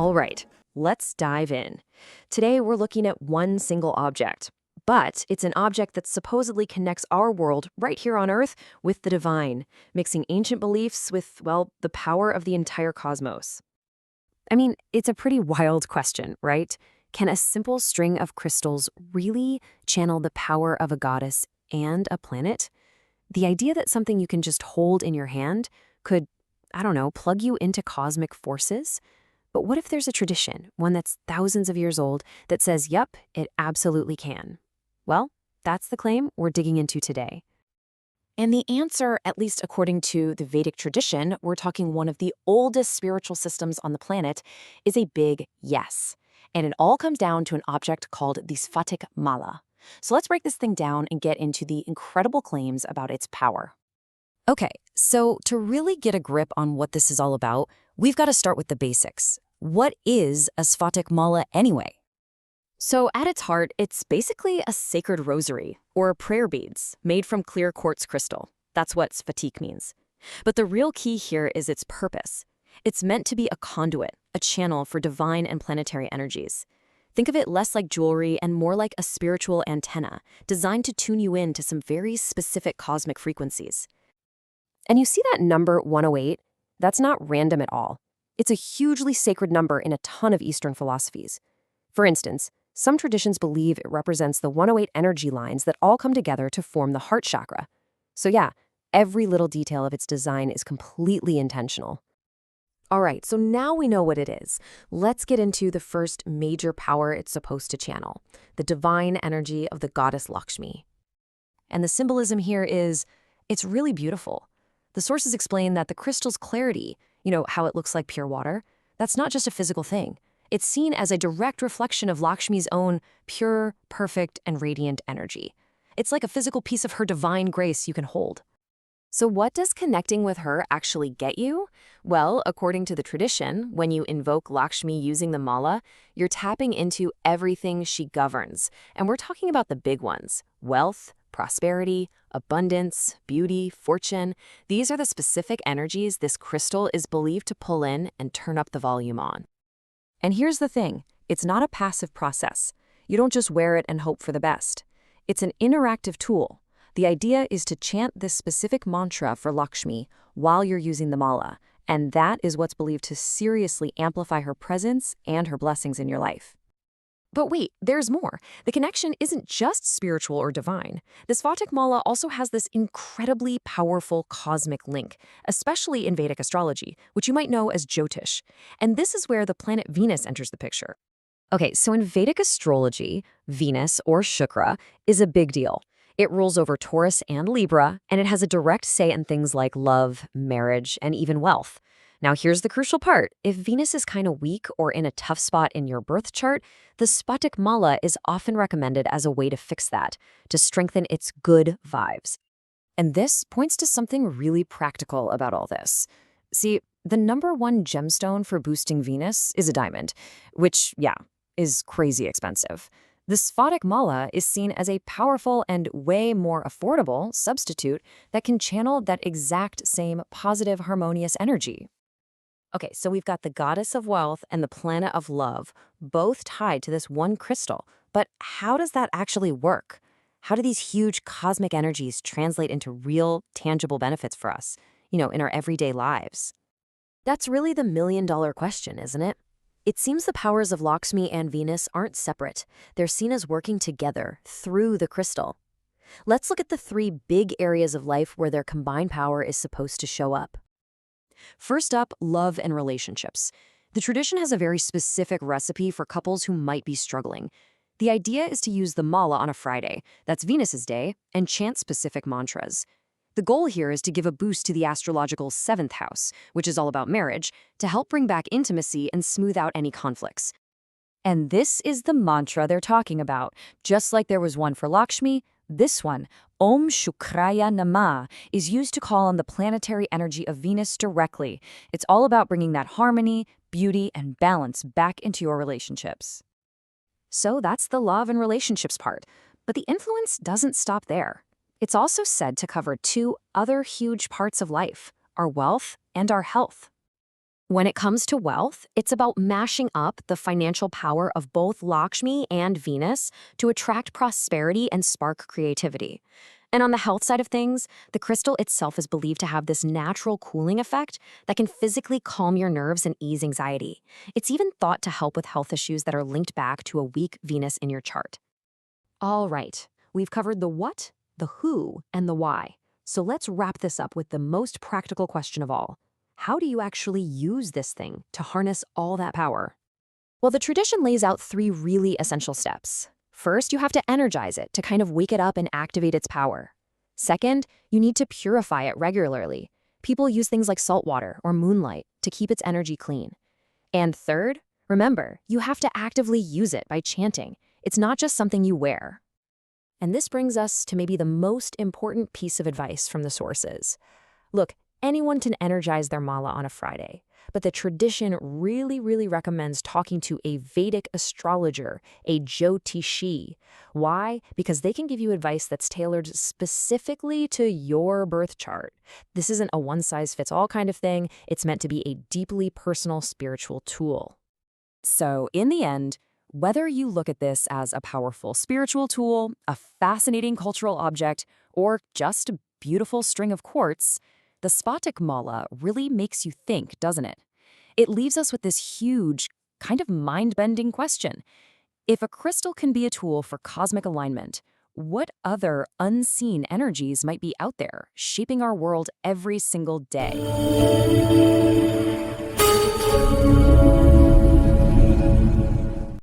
All right, let's dive in. Today, we're looking at one single object, but it's an object that supposedly connects our world right here on Earth with the divine, mixing ancient beliefs with, well, the power of the entire cosmos. I mean, it's a pretty wild question, right? Can a simple string of crystals really channel the power of a goddess and a planet? The idea that something you can just hold in your hand could, I don't know, plug you into cosmic forces? But what if there's a tradition, one that's thousands of years old, that says, yep, it absolutely can? Well, that's the claim we're digging into today. And the answer, at least according to the Vedic tradition, we're talking one of the oldest spiritual systems on the planet, is a big yes. And it all comes down to an object called the Sphatika Mala. So let's break this thing down and get into the incredible claims about its power. Okay, so to really get a grip on what this is all about, we've got to start with the basics. What is a Sphatika Mala anyway? So at its heart, it's basically a sacred rosary, or prayer beads, made from clear quartz crystal. That's what Sphatik means. But the real key here is its purpose. It's meant to be a conduit, a channel for divine and planetary energies. Think of it less like jewelry and more like a spiritual antenna, designed to tune you in to some very specific cosmic frequencies. And you see that number 108? That's not random at all. It's a hugely sacred number in a ton of Eastern philosophies. For instance, some traditions believe it represents the 108 energy lines that all come together to form the heart chakra. So yeah, every little detail of its design is completely intentional. All right, so now we know what it is. Let's get into the first major power it's supposed to channel, the divine energy of the goddess Lakshmi. And the symbolism here is, it's really beautiful. The sources explain that the crystal's clarity, how it looks like pure water, that's not just a physical thing. It's seen as a direct reflection of Lakshmi's own pure, perfect, and radiant energy. It's like a physical piece of her divine grace you can hold. So what does connecting with her actually get you? Well, according to the tradition, when you invoke Lakshmi using the mala, you're tapping into everything she governs. And we're talking about the big ones: wealth, prosperity, abundance, beauty, fortune. These are the specific energies this crystal is believed to pull in and turn up the volume on. And here's the thing, it's not a passive process. You don't just wear it and hope for the best. It's an interactive tool. The idea is to chant this specific mantra for Lakshmi while you're using the mala, and that is what's believed to seriously amplify her presence and her blessings in your life. But wait, there's more. The connection isn't just spiritual or divine. The Sphatika Mala also has this incredibly powerful cosmic link, especially in Vedic astrology, which you might know as Jyotish. And this is where the planet Venus enters the picture. Okay, so in Vedic astrology, Venus, or Shukra, is a big deal. It rules over Taurus and Libra, and it has a direct say in things like love, marriage, and even wealth. Now, here's the crucial part. If Venus is kind of weak or in a tough spot in your birth chart, the Sphatika Mala is often recommended as a way to fix that, to strengthen its good vibes. And this points to something really practical about all this. See, the number one gemstone for boosting Venus is a diamond, which, yeah, is crazy expensive. The Sphatika Mala is seen as a powerful and way more affordable substitute that can channel that exact same positive, harmonious energy. Okay, so we've got the goddess of wealth and the planet of love, both tied to this one crystal. But how does that actually work? How do these huge cosmic energies translate into real, tangible benefits for us, in our everyday lives? That's really the million-dollar question, isn't it? It seems the powers of Lakshmi and Venus aren't separate. They're seen as working together through the crystal. Let's look at the three big areas of life where their combined power is supposed to show up. First up, love and relationships. The tradition has a very specific recipe for couples who might be struggling. The idea is to use the mala on a Friday, that's Venus's day, and chant specific mantras. The goal here is to give a boost to the astrological 7th house, which is all about marriage, to help bring back intimacy and smooth out any conflicts. And this is the mantra they're talking about. Just like there was one for Lakshmi, this one, Om Shukraya Namah, is used to call on the planetary energy of Venus directly. It's all about bringing that harmony, beauty, and balance back into your relationships. So that's the love and relationships part. But the influence doesn't stop there. It's also said to cover two other huge parts of life, our wealth and our health. When it comes to wealth, it's about mashing up the financial power of both Lakshmi and Venus to attract prosperity and spark creativity. And on the health side of things, the crystal itself is believed to have this natural cooling effect that can physically calm your nerves and ease anxiety. It's even thought to help with health issues that are linked back to a weak Venus in your chart. All right, we've covered the what, the who, and the why. So let's wrap this up with the most practical question of all. How do you actually use this thing to harness all that power? Well, the tradition lays out 3 really essential steps. First, you have to energize it to kind of wake it up and activate its power. Second, you need to purify it regularly. People use things like salt water or moonlight to keep its energy clean. And third, remember, you have to actively use it by chanting. It's not just something you wear. And this brings us to maybe the most important piece of advice from the sources. Look, anyone can energize their mala on a Friday, but the tradition really recommends talking to a Vedic astrologer, a Jyotishi. Why? Because they can give you advice that's tailored specifically to your birth chart. This isn't a one-size-fits-all kind of thing. It's meant to be a deeply personal spiritual tool. So, in the end, whether you look at this as a powerful spiritual tool, a fascinating cultural object, or just a beautiful string of quartz, the Sphatika Mala really makes you think, doesn't it? It leaves us with this huge, kind of mind-bending question. If a crystal can be a tool for cosmic alignment, what other unseen energies might be out there, shaping our world every single day?